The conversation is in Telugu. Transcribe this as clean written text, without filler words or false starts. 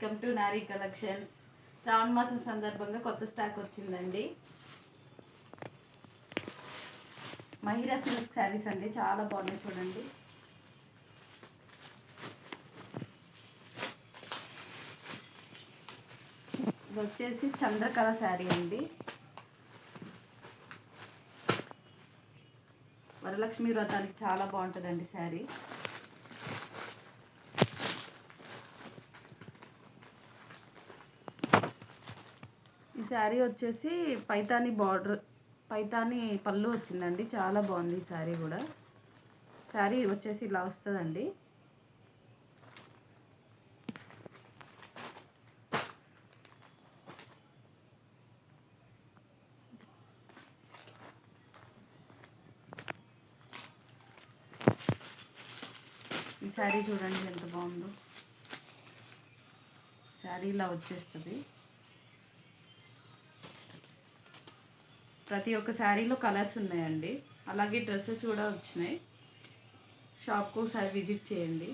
Welcome to Nari collections. శ్రావణ మాసం సందర్భంగా కొత్త స్టాక్ వచ్చిందండి. మహిళా సిల్క్ శారీస్ అండి, చాలా బాగున్నాయి చూడండి. ఇది వచ్చేసి చంద్రకళ శారీ అండి. వరలక్ష్మి వ్రతానికి చాలా బాగుంటుందండి శారీ. ఈ శారీ వచ్చేసి పైతాని బార్డర్, పైతాని పళ్ళు వచ్చిందండి. చాలా బాగుంది ఈ శారీ కూడా. శారీ వచ్చేసి ఇలా వస్తుందండి. ఈ శారీ చూడండి ఎంత బాగుందో. శారీ ఇలా వచ్చేస్తుంది. ప్రతి ఒక్క శారీలో కలర్స్ ఉన్నాయండి. అలాగే డ్రెస్సెస్ కూడా వచ్చినాయి. షాప్కు ఒకసారి విజిట్ చేయండి.